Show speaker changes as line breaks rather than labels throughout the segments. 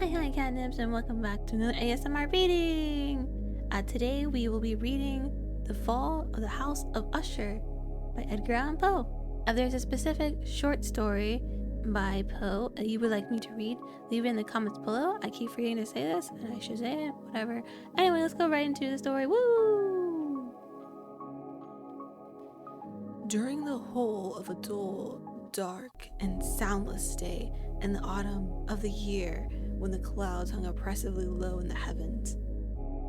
Hi, Catnips, and welcome back to another ASMR reading. Today we will be reading The Fall of the House of Usher by Edgar Allan Poe. If there's a specific short story by Poe that you would like me to read, leave it in the comments below. I keep forgetting to say this, and I should say it, whatever. Anyway, let's go right into the story. Woo! During the whole of a dull, dark, and soundless day in the autumn of the year, when the clouds hung oppressively low in the heavens,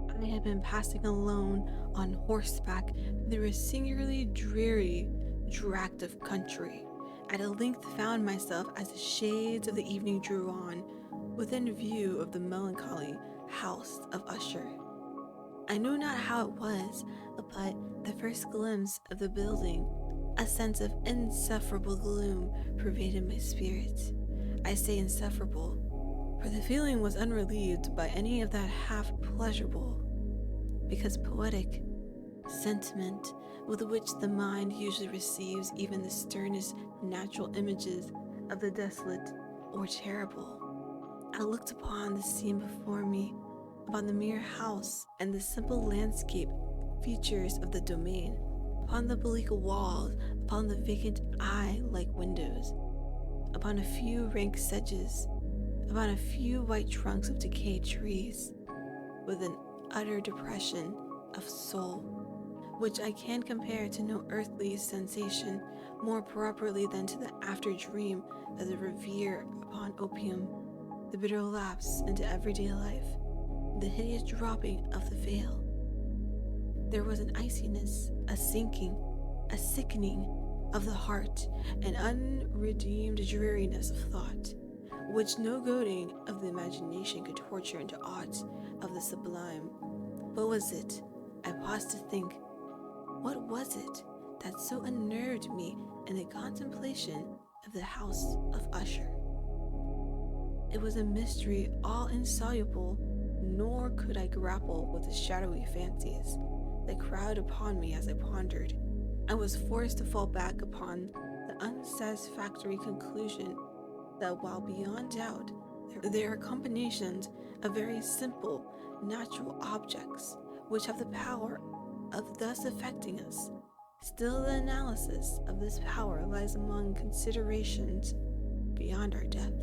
I had been passing alone on horseback through a singularly dreary tract of country. At length found myself, as the shades of the evening drew on, within view of the melancholy house of Usher. I knew not how it was, but the first glimpse of the building, a sense of insufferable gloom pervaded my spirit. I say insufferable, for the feeling was unrelieved by any of that half pleasurable, because poetic sentiment with which the mind usually receives even the sternest natural images of the desolate or terrible. I looked upon the scene before me, upon the mere house and the simple landscape features of the domain, upon the bleak walls, upon the vacant eye-like windows, upon a few rank sedges, upon a few white trunks of decayed trees, with an utter depression of soul, which I can compare to no earthly sensation more properly than to the after dream of the revere upon opium, the bitter lapse into everyday life, the hideous dropping of the veil. There was an iciness, a sinking, a sickening of the heart, an unredeemed dreariness of thought, which no goading of the imagination could torture into aught of the sublime. What was it? I paused to think. What was it that so unnerved me in the contemplation of the house of Usher? It was a mystery all insoluble, nor could I grapple with the shadowy fancies that crowded upon me as I pondered. I was forced to fall back upon the unsatisfactory conclusion that while beyond doubt there are combinations of very simple natural objects which have the power of thus affecting us, still the analysis of this power lies among considerations beyond our depth.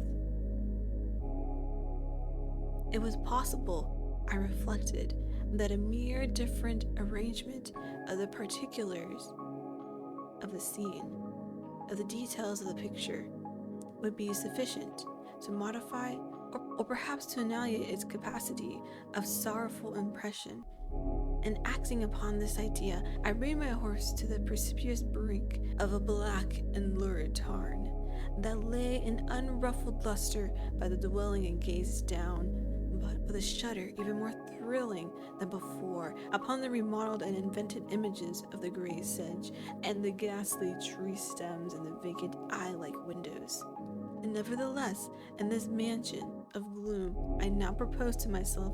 It was possible, I reflected, that a mere different arrangement of the particulars of the scene, of the details of the picture, would be sufficient to modify or perhaps to annihilate its capacity of sorrowful impression. And acting upon this idea, I reined my horse to the precipitous brink of a black and lurid tarn that lay in unruffled luster by the dwelling and gazed down, but with a shudder even more thrilling than before, upon the remodeled and invented images of the grey sedge and the ghastly tree stems and the vacant eye-like windows. And nevertheless, in this mansion of gloom, I now proposed to myself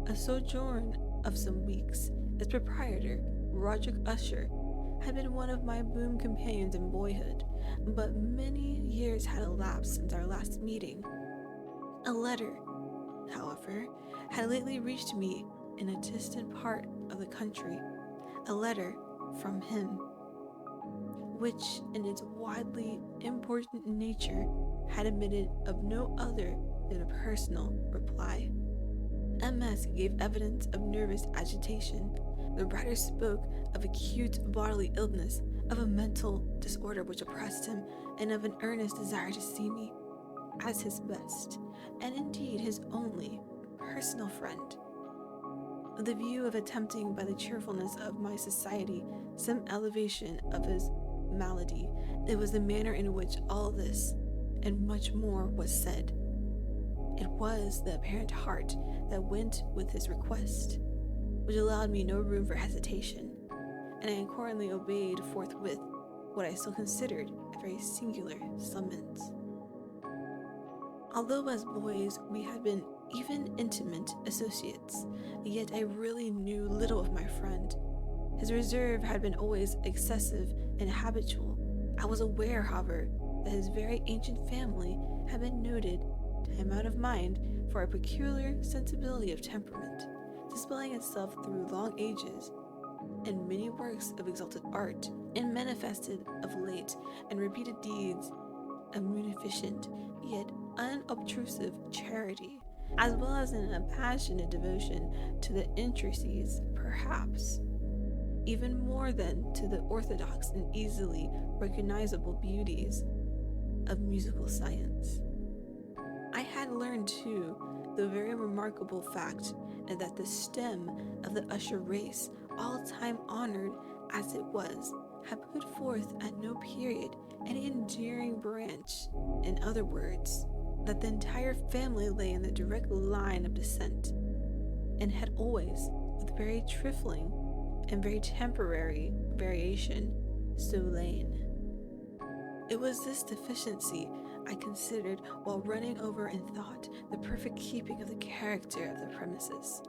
a sojourn of some weeks. Its proprietor, Roderick Usher, had been one of my boon companions in boyhood, but many years had elapsed since our last meeting. A letter, however, had lately reached me in a distant part of the country, a letter from him, which in its widely important nature had admitted of no other than a personal reply. MS gave evidence of nervous agitation. The writer spoke of acute bodily illness, of a mental disorder which oppressed him, and of an earnest desire to see me, as his best, and indeed his only, personal friend. With the view of attempting by the cheerfulness of my society some elevation of his malady, it was the manner in which all this, and much more, was said. It was the apparent heart that went with his request, which allowed me no room for hesitation, and I accordingly obeyed forthwith what I still considered a very singular summons. Although as boys we had been even intimate associates, yet I really knew little of my friend. His reserve had been always excessive and habitual. I was aware, however, that his very ancient family had been noted time out of mind for a peculiar sensibility of temperament, displaying itself through long ages in many works of exalted art, and manifested of late in repeated deeds of munificent yet unobtrusive charity, as well as in a passionate devotion to the intricacies, perhaps even more than to the orthodox and easily recognizable beauties of musical science. I had learned, too, the very remarkable fact that the stem of the Usher race, all time honored as it was, had put forth at no period any enduring branch. In other words, that the entire family lay in the direct line of descent, and had always, with very trifling and very temporary variation, so lain. It was this deficiency I considered while running over in thought the perfect keeping of the character of the premises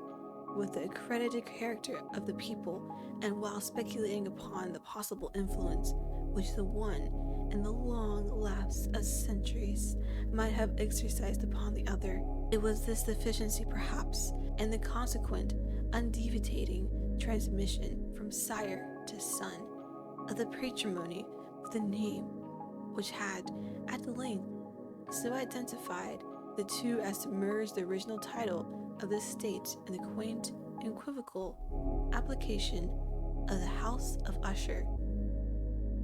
with the accredited character of the people, and while speculating upon the possible influence which the one, in the long lapse of centuries, might have exercised upon the other. It was this deficiency, perhaps, and the consequent undeviating transmission from sire to son of the patrimony of the name which had, at length, so identified the two as to merge the original title of the state in the quaint and equivocal application of the House of Usher,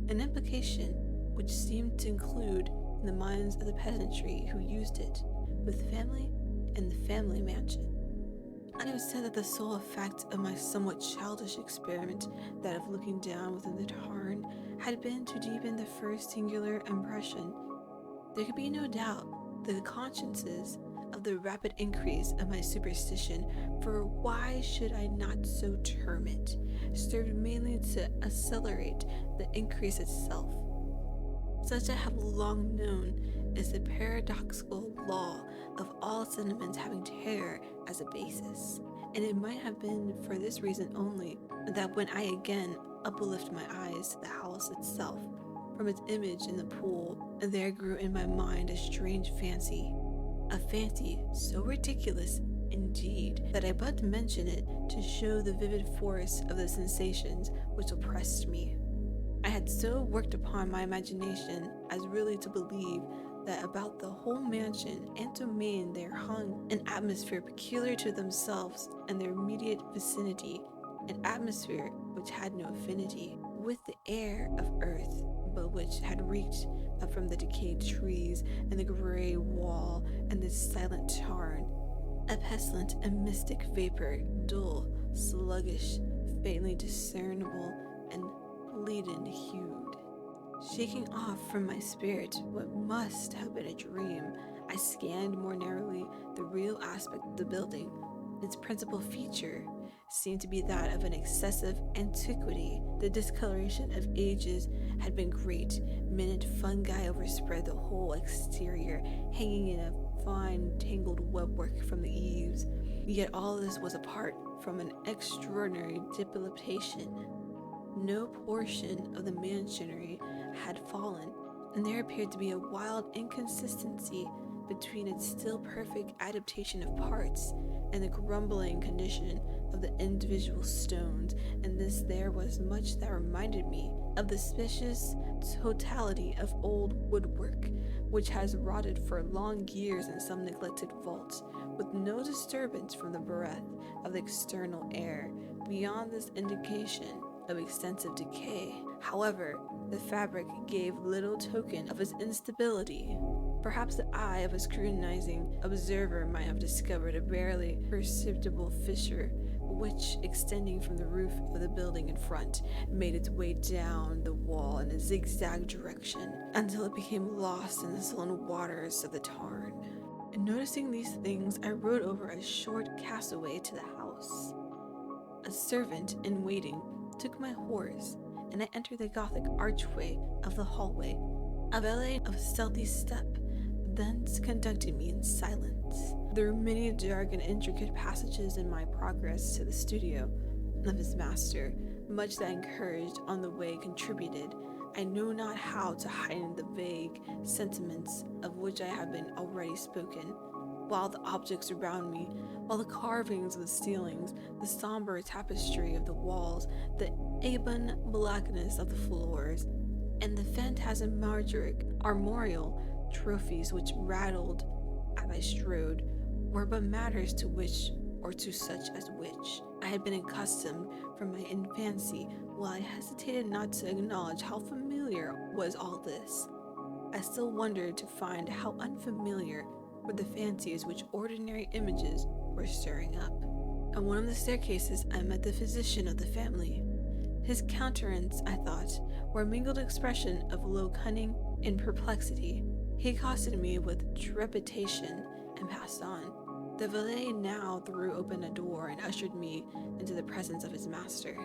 an implication which seemed to include in the minds of the peasantry who used it with family and the family mansion. I have said that the sole effect of my somewhat childish experiment, that of looking down within the tarn, had been to deepen the first singular impression. There could be no doubt that the consciences of the rapid increase of my superstition, for why should I not so term it, served mainly to accelerate the increase itself. Such I have long known is the paradoxical law of all sentiments having terror as a basis, and it might have been for this reason only that when I again uplift my eyes to the house itself from its image in the pool, there grew in my mind a strange fancy, a fancy so ridiculous indeed that I but mention it to show the vivid force of the sensations which oppressed me. I had so worked upon my imagination as really to believe that about the whole mansion and domain there hung an atmosphere peculiar to themselves and their immediate vicinity, an atmosphere which had no affinity with the air of earth, but which had reeked up from the decayed trees and the gray wall and the silent tarn, a pestilent and mystic vapor, dull, sluggish, faintly discernible, and leaden-hued. Shaking off from my spirit what must have been a dream, I scanned more narrowly the real aspect of the building. Its principal feature seemed to be that of an excessive antiquity. The discoloration of ages had been great. Minute fungi overspread the whole exterior, hanging in a fine tangled webwork from the eaves. Yet all this was apart from an extraordinary dilapidation. No portion of the masonry had fallen, and there appeared to be a wild inconsistency between its still perfect adaptation of parts and the grumbling condition of the individual stones, and this there was much that reminded me of the suspicious totality of old woodwork, which has rotted for long years in some neglected vault, with no disturbance from the breath of the external air. Beyond this indication of extensive decay, however, the fabric gave little token of its instability. Perhaps the eye of a scrutinizing observer might have discovered a barely perceptible fissure, which, extending from the roof of the building in front, made its way down the wall in a zigzag direction until it became lost in the sullen waters of the tarn. Noticing these things, I rode over a short castaway to the house. A servant in waiting took my horse, and I entered the Gothic archway of the hallway. A valet of stealthy step thence conducted me in silence. There were many dark and intricate passages in my progress to the studio of his master, much that encouraged on the way contributed, I know not how, to heighten the vague sentiments of which I have been already spoken. while the objects around me, while the carvings of the ceilings, the somber tapestry of the walls, the ebon blackness of the floors, and the phantasmagoric armorial trophies which rattled as I strode, were but matters to which, or to such as which, I had been accustomed from my infancy, while I hesitated not to acknowledge how familiar was all this. I still wondered to find how unfamiliar were the fancies which ordinary images were stirring up. On one of the staircases I met the physician of the family. His countenance, I thought, wore a mingled expression of low cunning and perplexity. He accosted me with trepidation and passed on. The valet now threw open a door and ushered me into the presence of his master.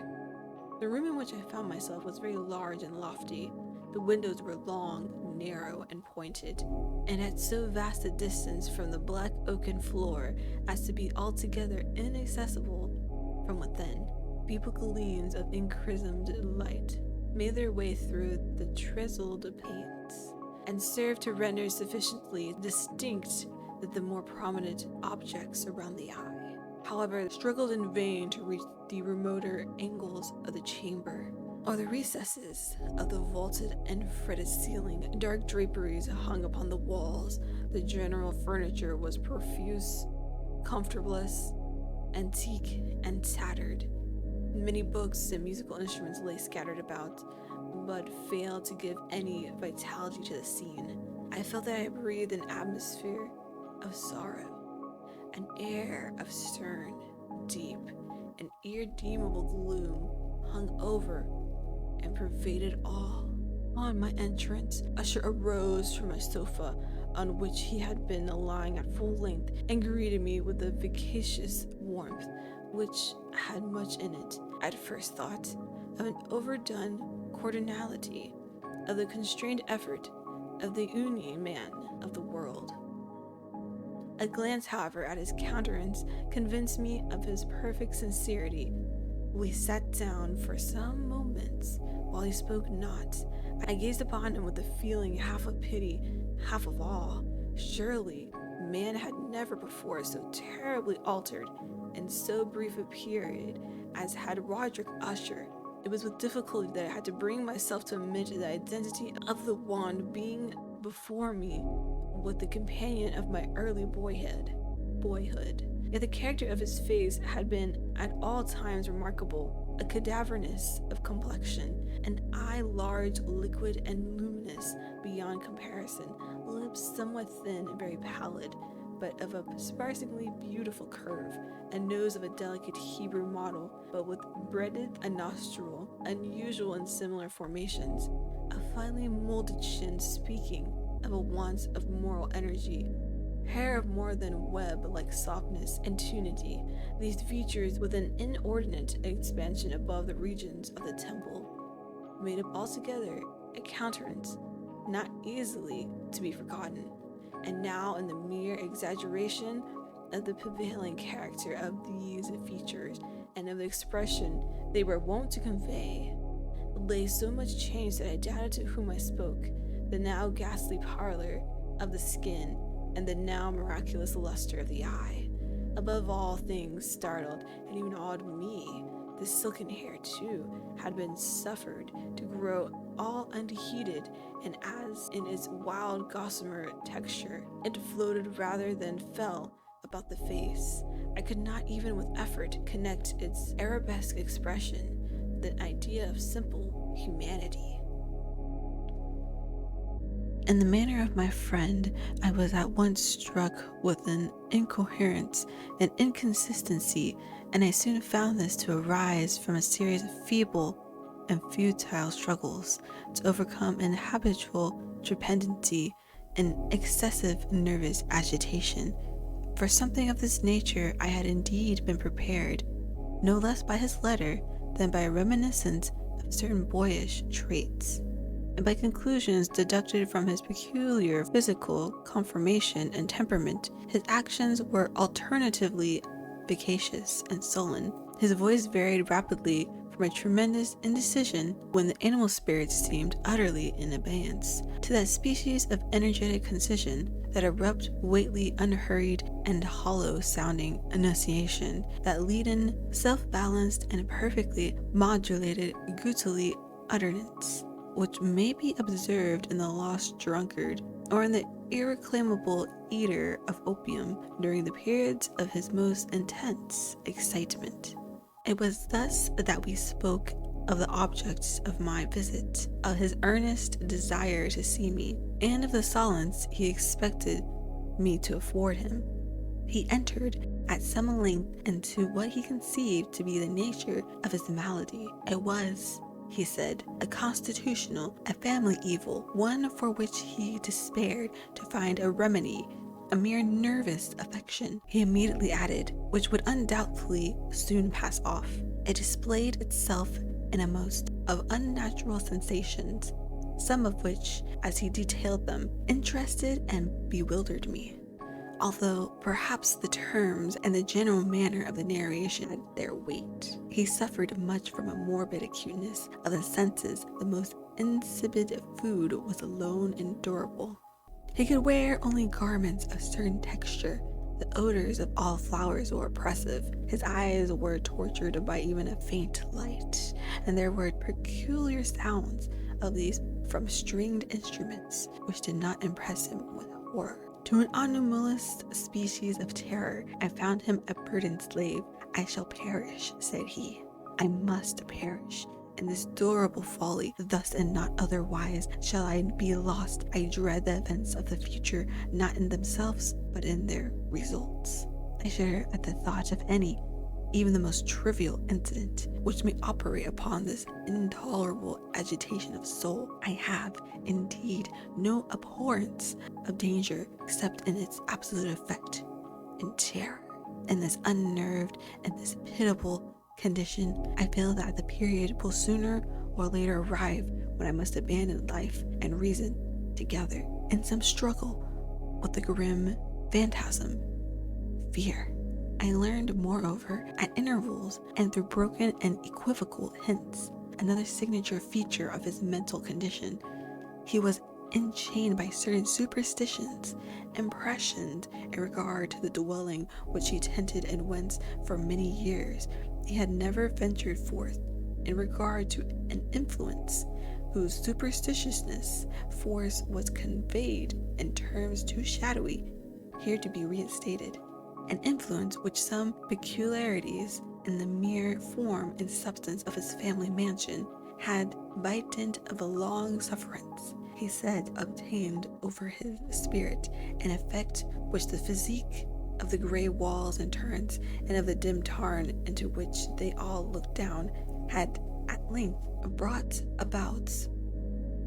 The room in which I found myself was very large and lofty. The windows were long, narrow, and pointed, and at so vast a distance from the black oaken floor as to be altogether inaccessible from within. Feeble gleams of enchrysmed light made their way through the chiseled panes, and served to render sufficiently distinct the more prominent objects around the eye. However, struggled in vain to reach the remoter angles of the chamber, or the recesses of the vaulted and fretted ceiling. Dark draperies hung upon the walls. The general furniture was profuse, comfortless, antique, and tattered. Many books and musical instruments lay scattered about, but failed to give any vitality to the scene. I felt that I breathed an atmosphere of sorrow, an air of stern, deep, and irredeemable gloom hung over and pervaded all. On my entrance, Usher arose from a sofa on which he had been lying at full length and greeted me with a vicious warmth which had much in it, at first thought, of an overdone cordiality, of the constrained effort of the union man of the world. A glance, however, at his countenance convinced me of his perfect sincerity. We sat down for some moments. While he spoke not, I gazed upon him with a feeling half of pity, half of awe. Surely, man had never before so terribly altered in so brief a period as had Roderick Usher. It was with difficulty that I had to bring myself to admit the identity of the one being before me with the companion of my early boyhood. Yet the character of his face had been at all times remarkable, a cadaverous of complexion, an eye large, liquid, and luminous beyond comparison, lips somewhat thin and very pallid, but of a sparsely beautiful curve, a nose of a delicate Hebrew model, but with breaded a nostril, unusual in similar formations, a finely molded chin speaking of a want of moral energy, hair of more than web-like softness and tunity, these features with an inordinate expansion above the regions of the temple, made up altogether a countenance not easily to be forgotten. And now, in the mere exaggeration of the prevailing character of these features and of the expression they were wont to convey, lay so much change that I doubted to whom I spoke. The now ghastly pallor of the skin and the now miraculous luster of the eye. Above all things startled and even awed me. The silken hair, too, had been suffered to grow all unheeded, and as in its wild gossamer texture, it floated rather than fell about the face. I could not even with effort connect its arabesque expression with an idea of simple humanity. In the manner of my friend, I was at once struck with an incoherence and inconsistency, and I soon found this to arise from a series of feeble and futile struggles to overcome an habitual trepidancy and excessive nervous agitation. For something of this nature I had indeed been prepared, no less by his letter than by a reminiscence of certain boyish traits, and by conclusions deducted from his peculiar physical conformation and temperament. His actions were alternatively vicious and sullen. His voice varied rapidly from a tremendous indecision when the animal spirits seemed utterly in abeyance, to that species of energetic concision, that abrupt, weighty, unhurried, and hollow-sounding enunciation, that leaden, self-balanced, and perfectly modulated guttily utterance, which may be observed in the lost drunkard, or in the irreclaimable eater of opium during the periods of his most intense excitement. It was thus that we spoke of the objects of my visit, of his earnest desire to see me, and of the solace he expected me to afford him. He entered at some length into what he conceived to be the nature of his malady. It was, he said, a constitutional, a family evil, one for which he despaired to find a remedy, a mere nervous affection, he immediately added, which would undoubtedly soon pass off. It displayed itself in a most of unnatural sensations, some of which, as he detailed them, interested and bewildered me. Although perhaps the terms and the general manner of the narration had their weight, he suffered much from a morbid acuteness of the senses. The most insipid food was alone endurable. He could wear only garments of certain texture. The odors of all flowers were oppressive. His eyes were tortured by even a faint light, and there were peculiar sounds of these from stringed instruments which did not impress him with horror. To an anomalous species of terror, I found him a burdened slave. I shall perish, said he. I must perish. In this durable folly, thus and not otherwise, shall I be lost. I dread the events of the future, not in themselves, but in their results. I shudder at the thought of any, even the most trivial incident, which may operate upon this intolerable agitation of soul. I have, indeed, no abhorrence of danger except in its absolute effect, in terror. In this unnerved and this pitiable condition, I feel that the period will sooner or later arrive when I must abandon life and reason together in some struggle with the grim phantasm, fear. I learned, moreover, at intervals and through broken and equivocal hints, another signature feature of his mental condition. He was enchained by certain superstitions, impressions in regard to the dwelling which he tented and whence for many years he had never ventured forth, in regard to an influence whose superstitiousness force was conveyed in terms too shadowy here to be reinstated, an influence which some peculiarities in the mere form and substance of his family mansion had, by dint of a long sufferance, he said, obtained over his spirit, an effect which the physique of the grey walls and turrets and of the dim tarn into which they all looked down had at length brought about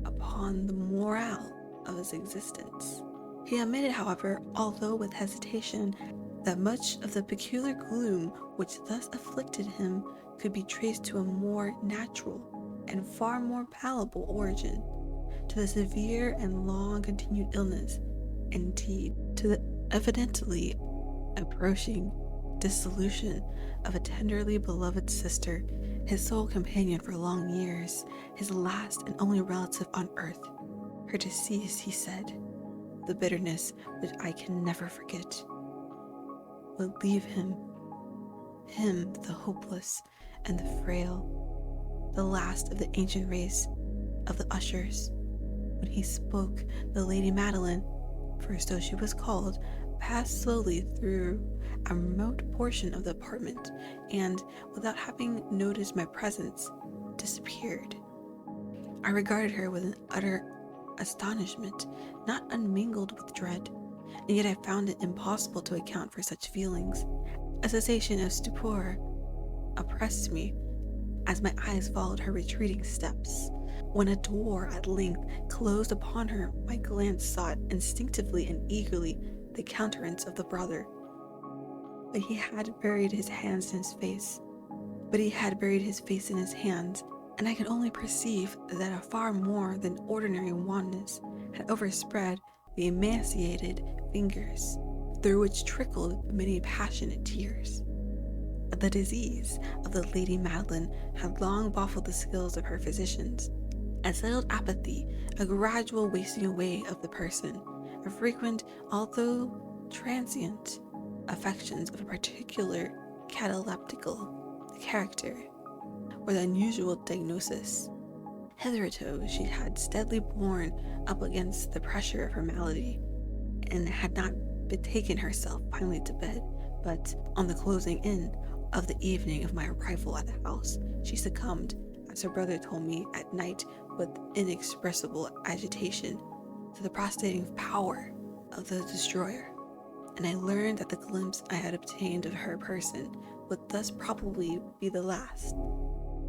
upon the morale of his existence. He admitted, however, although with hesitation, that much of the peculiar gloom which thus afflicted him could be traced to a more natural and far more palpable origin, to the severe and long-continued illness, indeed, to the evidently approaching dissolution of a tenderly beloved sister, his sole companion for long years, his last and only relative on earth. Her decease, he said, the bitterness which I can never forget, would leave him the hopeless and the frail, the last of the ancient race of the Ushers. When he spoke, the Lady Madeline, for so she was called, passed slowly through a remote portion of the apartment, and, without having noticed my presence, disappeared. I regarded her with an utter astonishment, not unmingled with dread, and yet I found it impossible to account for such feelings. A sensation of stupor oppressed me as my eyes followed her retreating steps. When a door at length closed upon her, my glance sought instinctively and eagerly the countenance of the brother. But he had buried his face in his hands, and I could only perceive that a far more than ordinary wanness had overspread the emaciated fingers, through which trickled many passionate tears. the disease of the Lady Madeline had long baffled the skills of her physicians. A settled apathy, a gradual wasting away of the person, a frequent, although transient, affections of a particular cataleptical character, were the unusual diagnosis. Hitherto she had steadily borne up against the pressure of her malady, and had not betaken herself finally to bed, but on the closing in of the evening of my arrival at the house, she succumbed, as her brother told me at night with inexpressible agitation, to the prostrating power of the destroyer, and I learned that the glimpse I had obtained of her person would thus probably be the last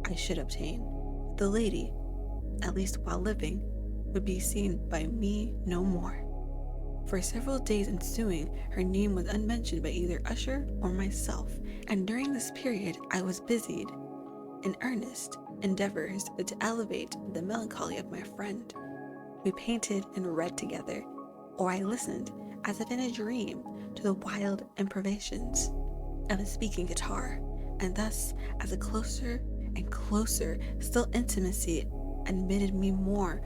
I should obtain. The lady, at least while living, would be seen by me no more. For several days ensuing, her name was unmentioned by either Usher or myself, and during this period I was busied in earnest endeavors to elevate the melancholy of my friend. We painted and read together, or I listened, as if in a dream, to the wild improvisations of a speaking guitar, and thus, as a closer and closer still intimacy admitted me more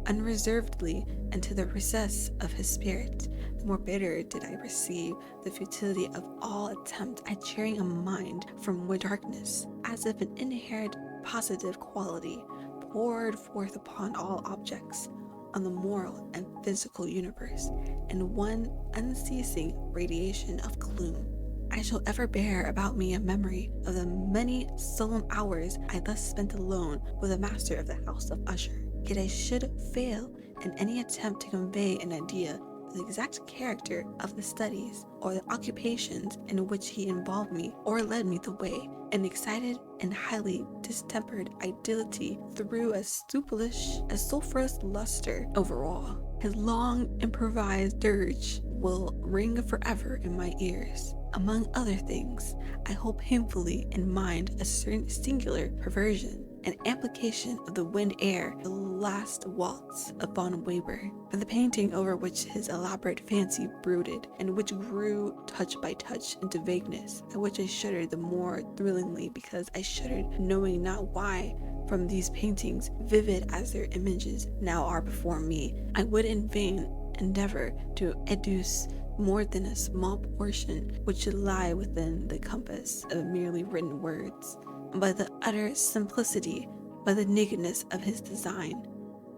unreservedly into the recess of his spirit, the more bitter did I perceive the futility of all attempt at cheering a mind from darkness, as if an inherent positive quality poured forth upon all objects, on the moral and physical universe, in one unceasing radiation of gloom. I shall ever bear about me a memory of the many solemn hours I thus spent alone with the master of the house of Usher. Yet I should fail in any attempt to convey an idea of the exact character of the studies or the occupations in which he involved me or led me the way. An excited and highly distempered ideality threw a sulphurous luster over all. His long improvised dirge will ring forever in my ears. Among other things, I hold painfully in mind a certain singular perversion, an application of the wind air, the last waltz of Von Weber, and the painting over which his elaborate fancy brooded, and which grew touch by touch into vagueness, at which I shuddered the more thrillingly because I shuddered knowing not why. From these paintings, vivid as their images now are before me, I would in vain endeavor to educe more than a small portion which should lie within the compass of merely written words. By the utter simplicity, by the nakedness of his design,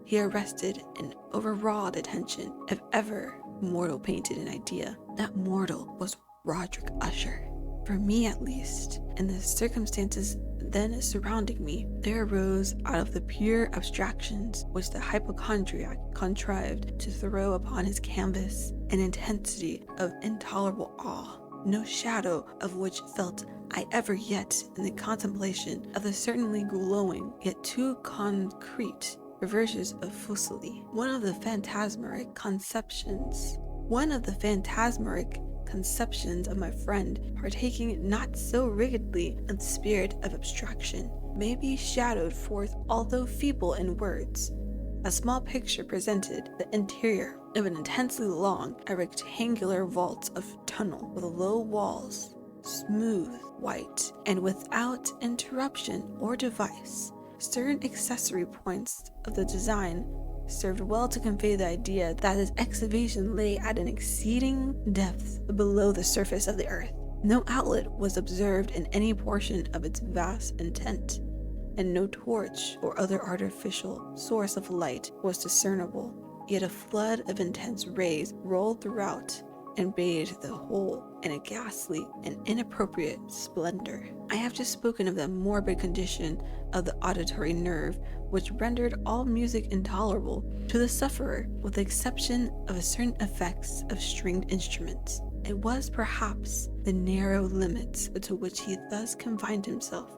he arrested and overawed attention. If ever mortal painted an idea, that mortal was Roderick Usher. For me at least, in the circumstances then surrounding me, there arose out of the pure abstractions which the hypochondriac contrived to throw upon his canvas an intensity of intolerable awe, no shadow of which felt I ever yet in the contemplation of the certainly glowing yet too concrete reverses of Fuseli. One of the phantasmeric conceptions of my friend, partaking not so rigidly of the spirit of abstraction, may be shadowed forth, although feeble in words. A small picture presented the interior of an intensely long, a rectangular vault of tunnel with low walls, smooth, white, and without interruption or device. Certain accessory points of the design served well to convey the idea that its excavation lay at an exceeding depth below the surface of the earth. No outlet was observed in any portion of its vast intent, and no torch or other artificial source of light was discernible. Yet a flood of intense rays rolled throughout and bathed the whole in a ghastly and inappropriate splendor. I have just spoken of the morbid condition of the auditory nerve, which rendered all music intolerable to the sufferer, with the exception of certain effects of stringed instruments. It was perhaps the narrow limits to which he thus confined himself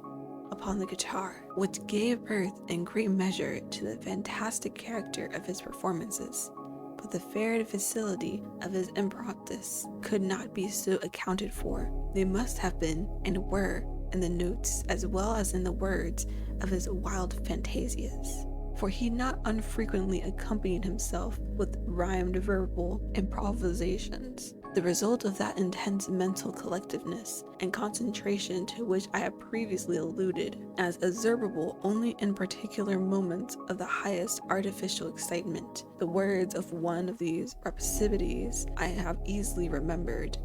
upon the guitar, which gave birth in great measure to the fantastic character of his performances. But the fair facility of his impromptus could not be so accounted for. They must have been, and were, in the notes as well as in the words of his wild fantasias. For he not unfrequently accompanied himself with rhymed verbal improvisations, the result of that intense mental collectiveness and concentration to which I have previously alluded as observable only in particular moments of the highest artificial excitement. The words of one of these rhapsodies I have easily remembered.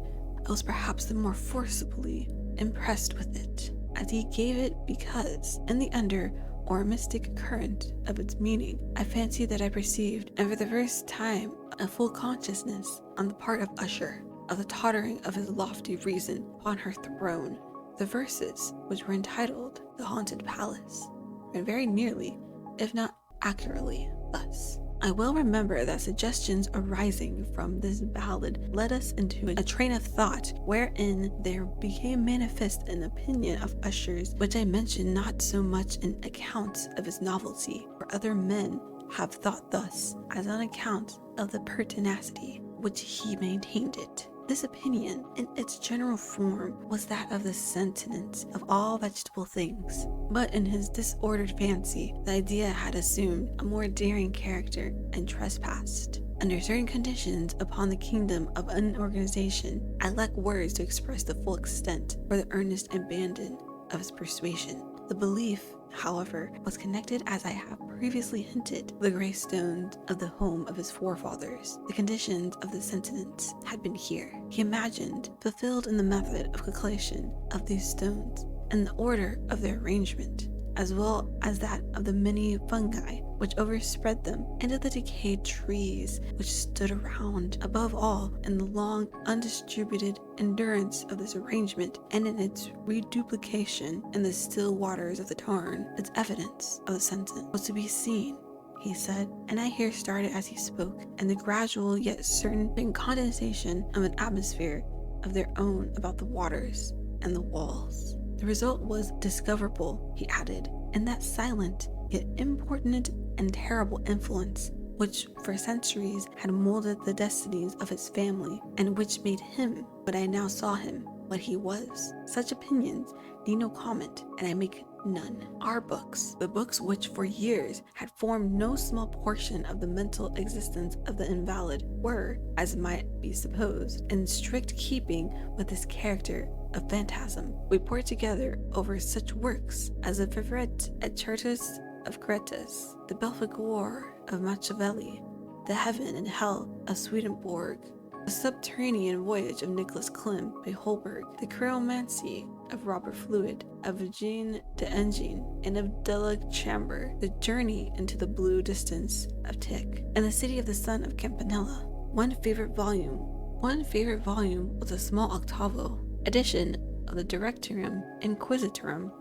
I was perhaps the more forcibly impressed with it, as he gave it because, in the under or mystic current of its meaning, I fancied that I perceived, and for the first time, a full consciousness on the part of Usher, of the tottering of his lofty reason upon her throne. The verses, which were entitled The Haunted Palace, ran very nearly, if not accurately, thus. I well remember that suggestions arising from this ballad led us into a train of thought wherein there became manifest an opinion of Usher's which I mention not so much in account of his novelty, for other men have thought thus, as on account of the pertinacity which he maintained it. This opinion, in its general form, was that of the sentience of all vegetable things, but in his disordered fancy, the idea had assumed a more daring character and trespassed, under certain conditions, upon the kingdom of unorganization. I lack words to express the full extent or the earnest abandon of his persuasion. The belief, however, was connected, as I have previously hinted, with the gravestones of the home of his forefathers. The conditions of the sentence had been here, he imagined, fulfilled in the method of collection of these stones, and the order of their arrangement, as well as that of the many fungi which overspread them, and of the decayed trees which stood around. Above all, in the long undistributed endurance of this arrangement, and in its reduplication in the still waters of the tarn, its evidence of the sentence was to be seen, he said, and I here started as he spoke, and the gradual yet certain condensation of an atmosphere of their own about the waters and the walls. The result was discoverable, he added, in that silent yet important and terrible influence which for centuries had molded the destinies of his family, and which made him what I now saw him, what he was. Such opinions need no comment, and I make none. Our books, the books which for years had formed no small portion of the mental existence of the invalid, were, as might be supposed, in strict keeping with this character of phantasm. We pored together over such works as the Vivret et Certus of Cretus, the Belphegor of Machiavelli, the Heaven and Hell of Swedenborg, the Subterranean Voyage of Nicholas Klim by Holberg, the Cheiromancy of Robert Fluid, of Eugene de Engine, and of Della Chamber, the Journey into the Blue Distance of Tieck, and the City of the Sun of Campanella. One favorite volume was a small octavo edition of the Directorium Inquisitorum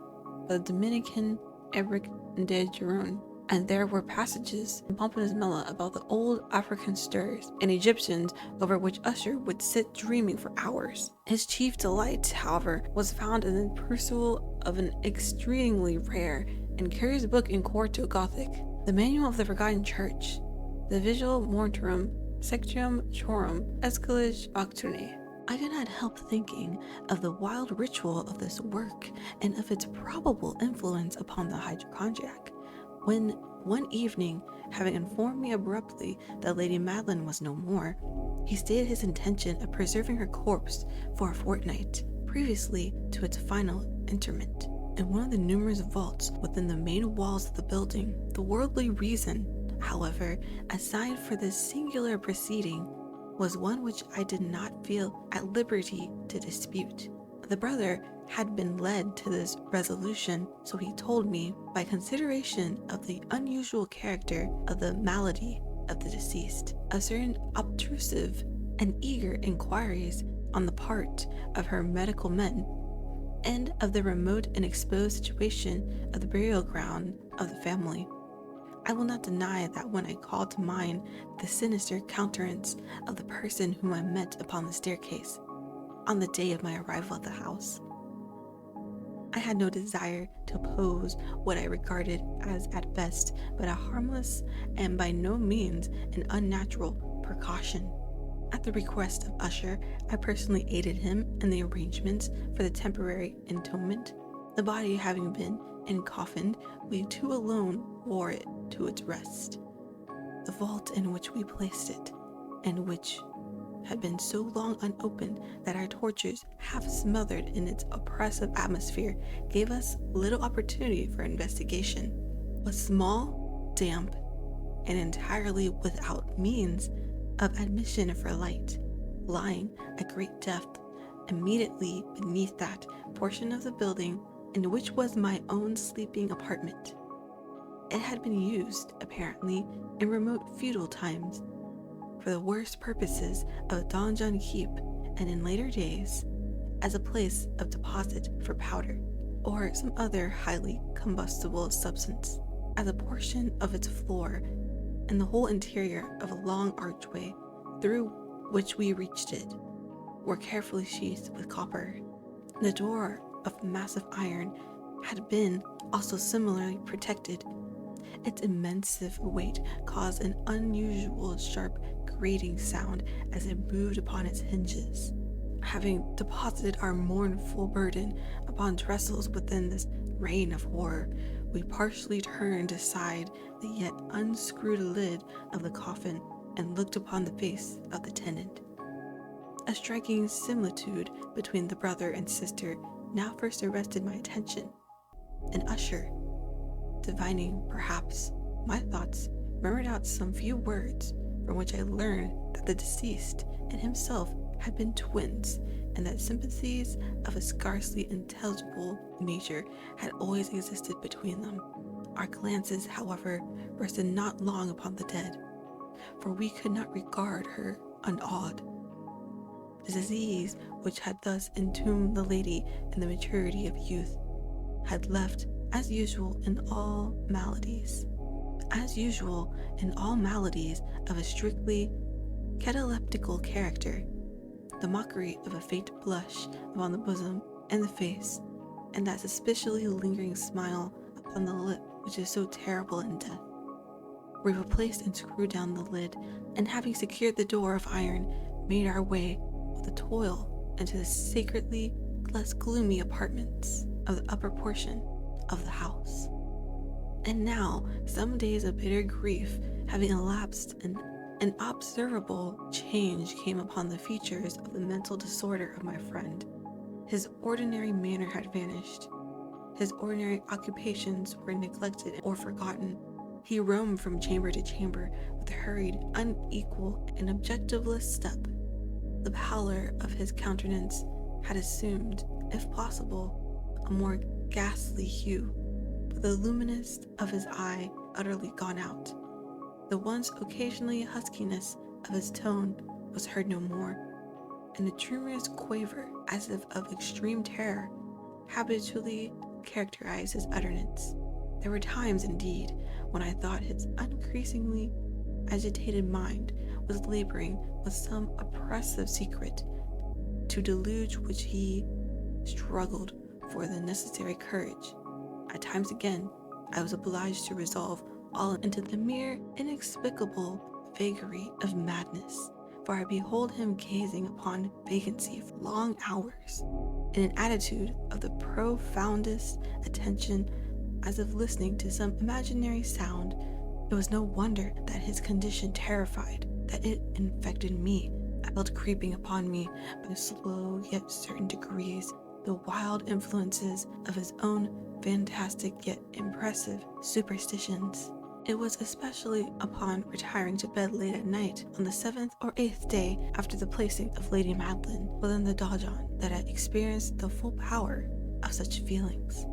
of the Dominican Ebrick de Giron, and there were passages in Pomponius Mela about the old African stirs and Egyptians over which Usher would sit dreaming for hours. His chief delight, however, was found in the perusal of an extremely rare and curious book in quarto Gothic, the Manual of the Forgotten Church, the Vigil Mortuorum Sectium Chorum Escalige Nocturne. I could not help thinking of the wild ritual of this work and of its probable influence upon the hypochondriac, when one evening, having informed me abruptly that Lady Madeline was no more, he stated his intention of preserving her corpse for a fortnight, previously to its final interment, in one of the numerous vaults within the main walls of the building. The worldly reason, however, assigned for this singular proceeding was one which I did not feel at liberty to dispute. The brother had been led to this resolution, so he told me, by consideration of the unusual character of the malady of the deceased, of certain obtrusive and eager inquiries on the part of her medical men, and of the remote and exposed situation of the burial ground of the family. I will not deny that when I called to mind the sinister countenance of the person whom I met upon the staircase on the day of my arrival at the house, I had no desire to oppose what I regarded as at best but a harmless and by no means an unnatural precaution. At the request of Usher, I personally aided him in the arrangements for the temporary entombment. The body having been encoffined, we two alone bore it to its rest. The vault in which we placed it, and which had been so long unopened that our torches, half smothered in its oppressive atmosphere, gave us little opportunity for investigation. Was small, damp, and entirely without means of admission for light, lying at great depth immediately beneath that portion of the building in which was my own sleeping apartment. It had been used, apparently, in remote feudal times, for the worst purposes of a donjon keep, and in later days, as a place of deposit for powder, or some other highly combustible substance, as a portion of its floor, and the whole interior of a long archway through which we reached it, were carefully sheathed with copper. The door of massive iron had been also similarly protected. Its immense weight caused an unusual sharp grating sound as it moved upon its hinges. Having deposited our mournful burden upon trestles within this reign of horror, we partially turned aside the yet unscrewed lid of the coffin and looked upon the face of the tenant. A striking similitude between the brother and sister now first arrested my attention. An usher, divining, perhaps, my thoughts, murmured out some few words from which I learned that the deceased and himself had been twins, and that sympathies of a scarcely intelligible nature had always existed between them. Our glances, however, rested not long upon the dead, for we could not regard her unawed. The disease which had thus entombed the lady in the maturity of youth had left, as usual in all maladies of a strictly cataleptical character, the mockery of a faint blush upon the bosom and the face, and that suspiciously lingering smile upon the lip which is so terrible in death. We replaced and screwed down the lid, and having secured the door of iron, made our way with a toil into the sacredly less gloomy apartments of the upper portion of the house. And now, some days of bitter grief having elapsed, an observable change came upon the features of the mental disorder of my friend. His ordinary manner had vanished. His ordinary occupations were neglected or forgotten. He roamed from chamber to chamber with a hurried, unequal, and objectiveless step. The pallor of his countenance had assumed, if possible, a more ghastly hue, but the luminous of his eye utterly gone out. The once occasionally huskiness of his tone was heard no more, and a tremulous quaver, as if of extreme terror, habitually characterized his utterance. There were times, indeed, when I thought his increasingly agitated mind was laboring with some oppressive secret, to deluge which he struggled for the necessary courage. At times again, I was obliged to resolve all into the mere inexplicable vagary of madness, for I behold him gazing upon vacancy for long hours, in an attitude of the profoundest attention, as if listening to some imaginary sound. It was no wonder that his condition terrified, that it infected me. I felt creeping upon me by slow yet certain degrees the wild influences of his own fantastic yet impressive superstitions. It was especially upon retiring to bed late at night on the 7th or 8th day after the placing of Lady Madeline within the donjon that I experienced the full power of such feelings.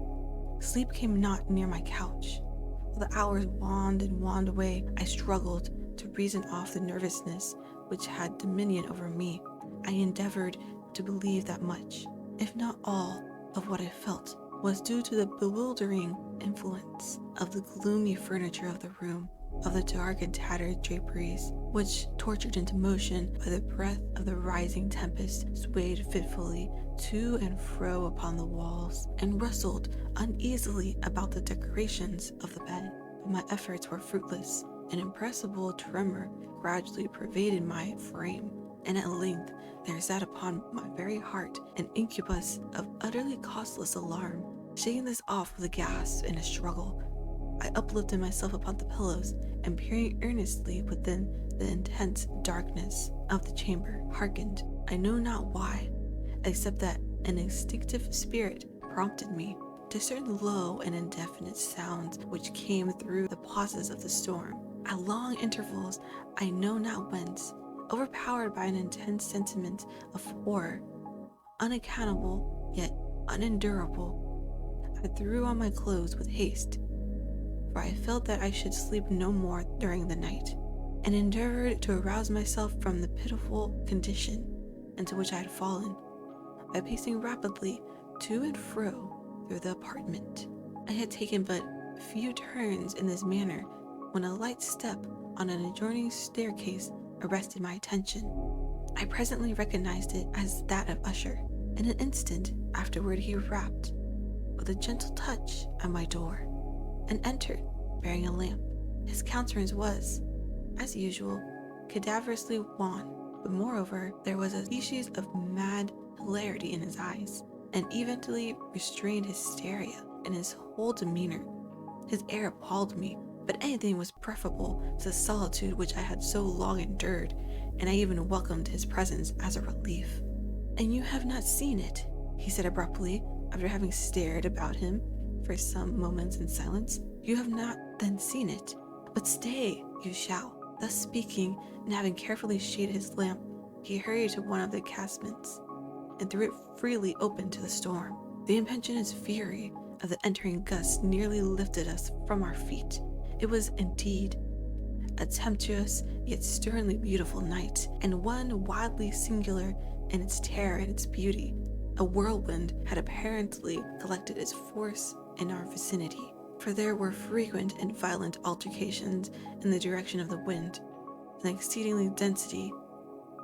Sleep came not near my couch. While the hours waned away, I struggled to reason off the nervousness which had dominion over me. I endeavored to believe that much, if not all, of what I felt was due to the bewildering influence of the gloomy furniture of the room, of the dark and tattered draperies, which, tortured into motion by the breath of the rising tempest, swayed fitfully to and fro upon the walls, and rustled uneasily about the decorations of the bed. But my efforts were fruitless. An impressible tremor gradually pervaded my frame, and at length there sat upon my very heart an incubus of utterly causeless alarm. Shaking this off with a gasp and a struggle, I uplifted myself upon the pillows and peering earnestly within the intense darkness of the chamber, hearkened, I know not why, except that an instinctive spirit prompted me to certain low and indefinite sounds which came through the pauses of the storm. At long intervals, I know not whence, overpowered by an intense sentiment of horror, unaccountable yet unendurable, I threw on my clothes with haste, for I felt that I should sleep no more during the night, and endeavored to arouse myself from the pitiful condition into which I had fallen by pacing rapidly to and fro through the apartment. I had taken but few turns in this manner when a light step on an adjoining staircase arrested my attention. I presently recognized it as that of Usher. In an instant afterward he rapped with a gentle touch at my door and entered bearing a lamp. His countenance was, as usual, cadaverously wan, but moreover there was a species of mad hilarity in his eyes, and eventually restrained hysteria in his whole demeanor. His air appalled me, but anything was preferable to the solitude which I had so long endured, and I even welcomed his presence as a relief. "And you have not seen it?" he said abruptly, after having stared about him for some moments in silence. "You have not then seen it? But stay, you shall." Thus speaking, and having carefully shaded his lamp, he hurried to one of the casements, and threw it freely open to the storm. The impetuous fury of the entering gust nearly lifted us from our feet. It was indeed a tempestuous yet sternly beautiful night, and one wildly singular in its terror and its beauty. A whirlwind had apparently collected its force in our vicinity, for there were frequent and violent altercations in the direction of the wind, and the exceedingly density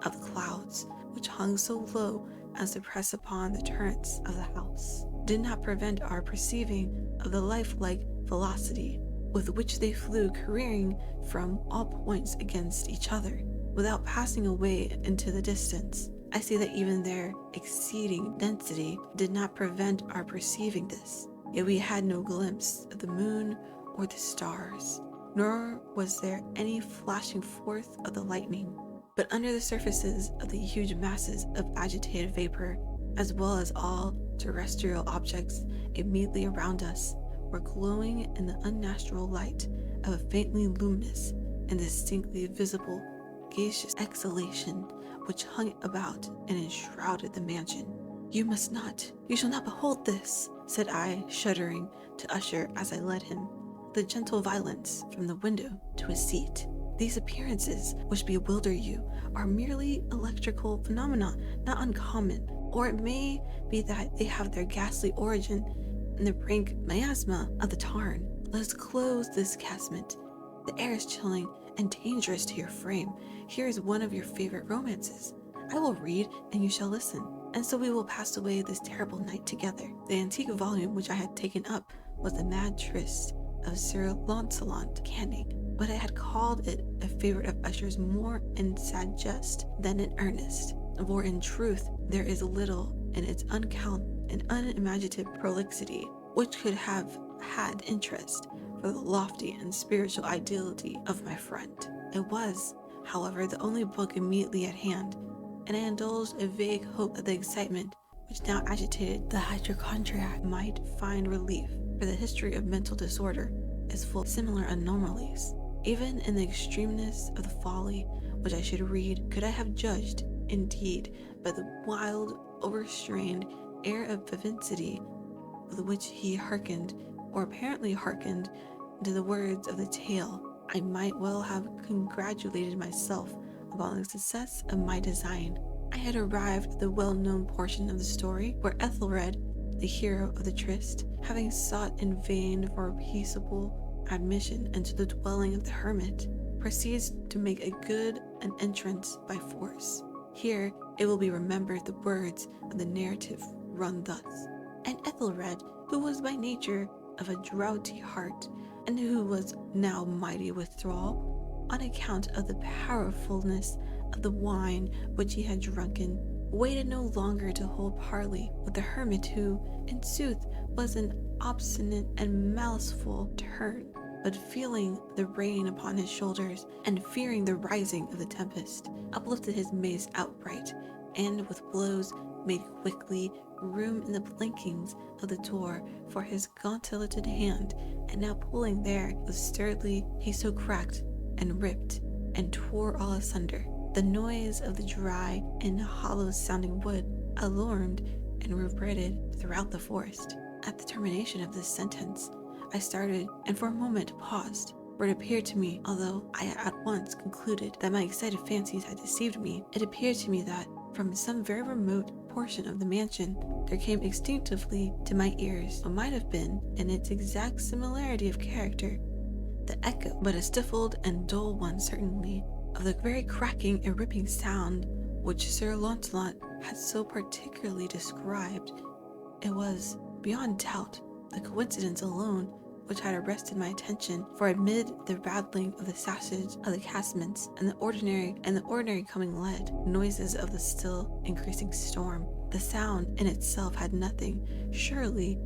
of the clouds, which hung so low as to press upon the turrets of the house, did not prevent our perceiving of the lifelike velocity with which they flew careering from all points against each other, without passing away into the distance. I see that even their exceeding density did not prevent our perceiving this, yet we had no glimpse of the moon or the stars, nor was there any flashing forth of the lightning. But under the surfaces of the huge masses of agitated vapor, as well as all terrestrial objects immediately around us, were glowing in the unnatural light of a faintly luminous and distinctly visible gaseous exhalation which hung about and enshrouded the mansion. "You shall not behold this," said I, shuddering to Usher as I led him, the gentle violence, from the window to his seat. "These appearances which bewilder you are merely electrical phenomena, not uncommon, or it may be that they have their ghastly origin in the rank miasma of the tarn. Let us close this casement. The air is chilling and dangerous to your frame. Here is one of your favorite romances. I will read and you shall listen, and so we will pass away this terrible night together." The antique volume which I had taken up was The Mad Tryst of Sir Launcelot Canning, but I had called it a favorite of Usher's more in sad jest than in earnest, for in truth there is little in its uncouth and unimaginative prolixity which could have had interest for the lofty and spiritual ideality of my friend. It was, however, the only book immediately at hand, and I indulged a vague hope that the excitement which now agitated the hypochondriac might find relief, for the history of mental disorder is full of similar anomalies. Even in the extremeness of the folly which I should read, could I have judged, indeed, by the wild, overstrained air of vivacity with which he hearkened, or apparently hearkened, to the words of the tale, I might well have congratulated myself upon the success of my design. I had arrived at the well-known portion of the story where Ethelred, the hero of the tryst, having sought in vain for a peaceable admission into the dwelling of the hermit, proceeds to make a good an entrance by force. Here it will be remembered the words of the narrative run thus: "And Ethelred, who was by nature of a drowsy heart, and who was now mighty with thrall, on account of the powerfulness of the wine which he had drunken, waited no longer to hold parley with the hermit, who, in sooth, was an obstinate and maliceful turn, but feeling the rain upon his shoulders and fearing the rising of the tempest, uplifted his mace outright, and with blows made quickly room in the blinkings of the door for his gauntleted hand, and now pulling there with sturdily, he so cracked and ripped and tore all asunder. The noise of the dry and hollow-sounding wood alarmed and reverberated throughout the forest. At the termination of this sentence, I started and for a moment paused, for it appeared to me, although I at once concluded that my excited fancies had deceived me, it appeared to me that from some very remote portion of the mansion, there came instinctively to my ears what might have been, in its exact similarity of character, the echo, but a stifled and dull one certainly, of the very cracking and ripping sound which Sir Launcelot had so particularly described. It was, beyond doubt, the coincidence alone which had arrested my attention, for amid the rattling of the sash of the casements and the ordinary coming lead noises of the still increasing storm, the sound in itself had nothing, surely,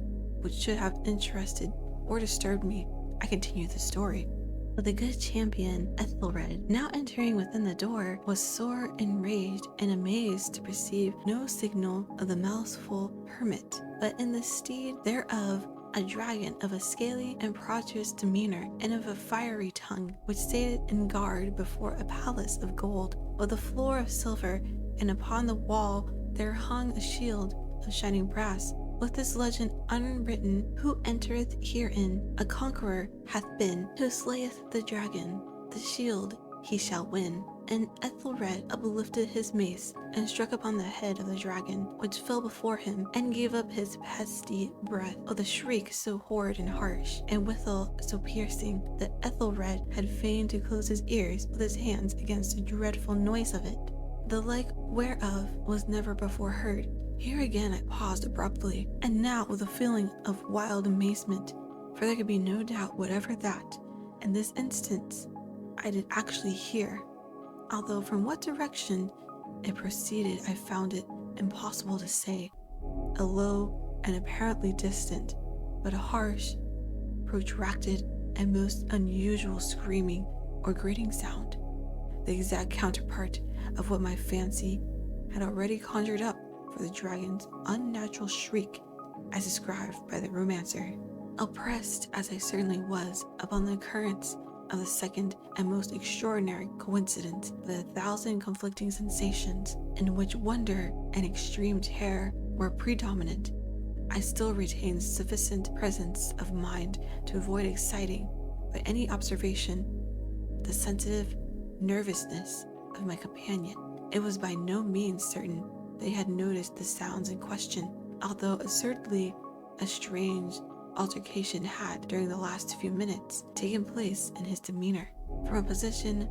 which should have interested or disturbed me. I continued the story. But the good champion Ethelred, now entering within the door, was sore enraged and amazed to perceive no signal of the mouseful hermit, but in the stead thereof a dragon of a scaly and prodigious demeanor, and of a fiery tongue, which sate in guard before a palace of gold, with a floor of silver, and upon the wall there hung a shield of shining brass, with this legend unwritten: Who entereth herein, a conqueror hath been, who slayeth the dragon, the shield he shall win. And Ethelred uplifted his mace and struck upon the head of the dragon, which fell before him, and gave up his pesty breath with a shriek so horrid and harsh, and withal so piercing, that Ethelred had fain to close his ears with his hands against the dreadful noise of it, the like whereof was never before heard. Here again I paused abruptly, and now with a feeling of wild amazement, for there could be no doubt whatever that, in this instance, I did actually hear, although from what direction it proceeded I found it impossible to say, a low and apparently distant, but a harsh, protracted, and most unusual screaming or grating sound, the exact counterpart of what my fancy had already conjured up for the dragon's unnatural shriek as described by the romancer. Oppressed as I certainly was upon the occurrence of the second and most extraordinary coincidence, with 1,000 conflicting sensations, in which wonder and extreme terror were predominant, I still retained sufficient presence of mind to avoid exciting, by any observation, the sensitive nervousness of my companion. It was by no means certain that he had noticed the sounds in question, although assuredly a strange altercation had, during the last few minutes, taken place in his demeanor. From a position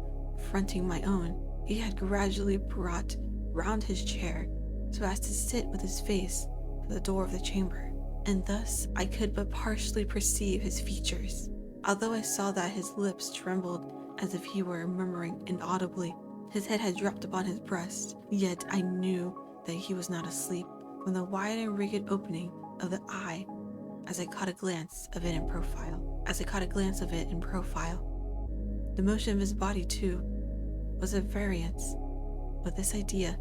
fronting my own, he had gradually brought round his chair so as to sit with his face to the door of the chamber, and thus I could but partially perceive his features, although I saw that his lips trembled as if he were murmuring inaudibly. His head had dropped upon his breast, yet I knew that he was not asleep from the wide and rigid opening of the eye as I caught a glance of it in profile. The motion of his body, too, was at variance with this idea,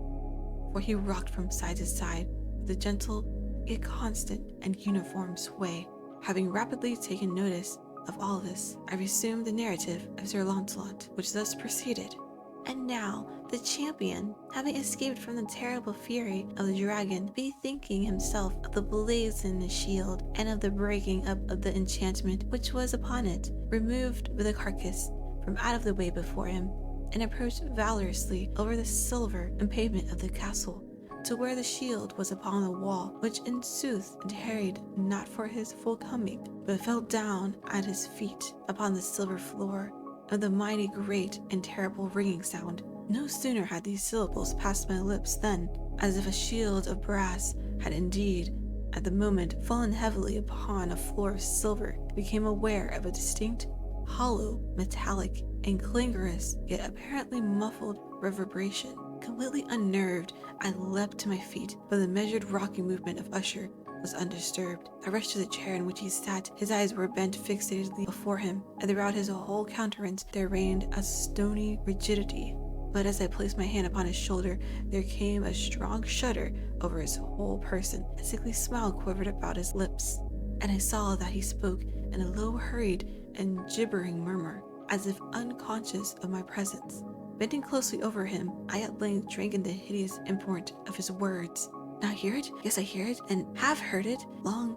for he rocked from side to side with a gentle, yet constant and uniform sway. Having rapidly taken notice of all this, I resumed the narrative of Sir Launcelot, which thus proceeded. And now, the champion, having escaped from the terrible fury of the dragon, bethinking himself of the blaze in his shield, and of the breaking up of the enchantment which was upon it, removed the carcass from out of the way before him, and approached valorously over the silver and pavement of the castle, to where the shield was upon the wall, which in sooth tarried not for his full coming, but fell down at his feet upon the silver floor, of the mighty great and terrible ringing sound. No sooner had these syllables passed my lips than, as if a shield of brass had indeed at the moment fallen heavily upon a floor of silver, became aware of a distinct, hollow, metallic, and clangorous, yet apparently muffled reverberation. Completely unnerved, I leapt to my feet by the measured rocking movement of Usher, was undisturbed. I rushed to the chair in which he sat. His eyes were bent fixatedly before him, and throughout his whole countenance there reigned a stony rigidity. But as I placed my hand upon his shoulder, there came a strong shudder over his whole person. A sickly smile quivered about his lips, and I saw that he spoke in a low, hurried, and gibbering murmur, as if unconscious of my presence. Bending closely over him, I at length drank in the hideous import of his words. Now hear it? Yes, I hear it, and have heard it. Long,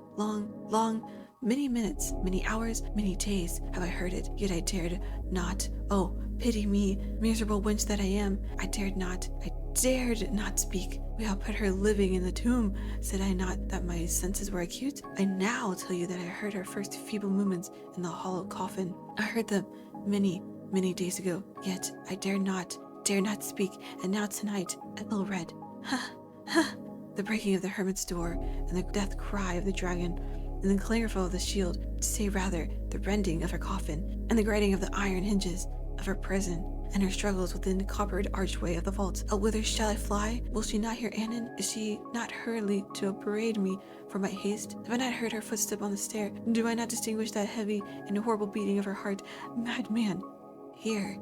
many minutes, many hours, many days have I heard it, yet I dared not. Oh, pity me, miserable wench that I am. I dared not speak. We have put her living in the tomb. Said I not that my senses were acute? I now tell you that I heard her first feeble movements in the hollow coffin. I heard them many days ago, yet I dare not speak, and now tonight I feel red. The breaking of the hermit's door, and the death cry of the dragon, and the clangor of the shield, to say rather, the rending of her coffin, and the grating of the iron hinges of her prison, and her struggles within the coppered archway of the vault. Oh, whither shall I fly? Will she not hear Allan? Is she not hurriedly to upbraid me for my haste? Have I not heard her footstep on the stair? Do I not distinguish that heavy and horrible beating of her heart? Madman! Here,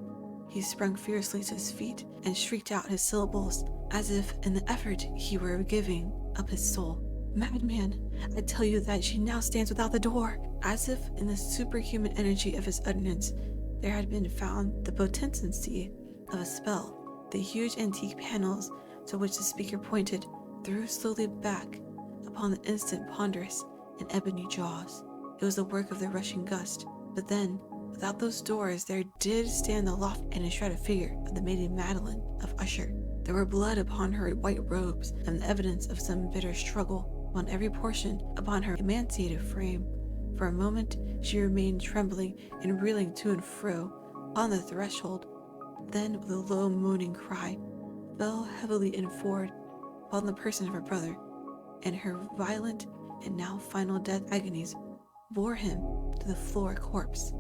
he sprung fiercely to his feet and shrieked out his syllables, as if in the effort he were giving up his soul. Madman, I tell you that she now stands without the door. As if in the superhuman energy of his utterance, there had been found the potency of a spell. The huge antique panels to which the speaker pointed threw slowly back upon the instant ponderous and ebony jaws. It was the work of the rushing gust, but then, without those doors, there did stand the loft and enshrouded figure of the maiden Madeline of Usher. There were blood upon her white robes, and the evidence of some bitter struggle on every portion upon her emaciated frame. For a moment she remained trembling and reeling to and fro upon the threshold, then with a low moaning cry fell heavily in forward upon the person of her brother, and her violent and now final death agonies bore him to the floor a corpse,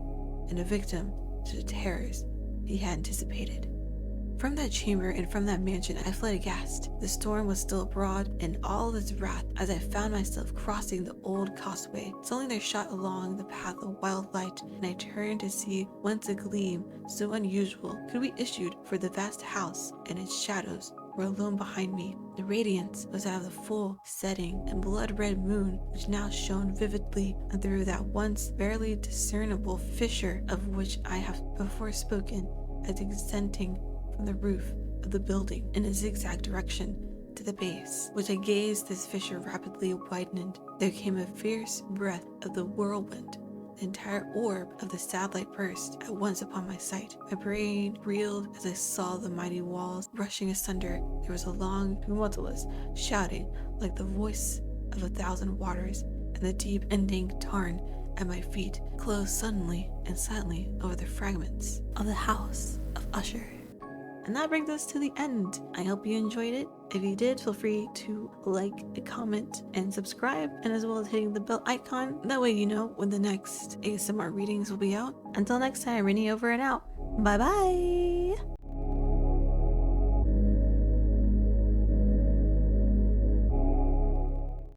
and a victim to the terrors he had anticipated. From that chamber and from that mansion I fled aghast. The storm was still abroad in all its wrath as I found myself crossing the old causeway. Suddenly there shot along the path a wild light, and I turned to see whence a gleam so unusual could be issued, for the vast house and its shadows were alone behind me. The radiance was that of the full setting and blood-red moon, which now shone vividly through that once barely discernible fissure of which I have before spoken as extending from the roof of the building in a zigzag direction to the base. Which I gazed, this fissure rapidly widened. There came a fierce breath of the whirlwind. The entire orb of the satellite burst at once upon my sight. My brain reeled as I saw the mighty walls rushing asunder. There was a long, tumultuous shouting like the voice of 1,000 waters, and the deep ending tarn at my feet closed suddenly and silently over the fragments of the house of Usher. And that brings us to the end. I hope you enjoyed it. If you did, feel free to like, comment, and subscribe, and as well as hitting the bell icon. That way you know when the next ASMR readings will be out. Until next time, Rini over and out. Bye bye!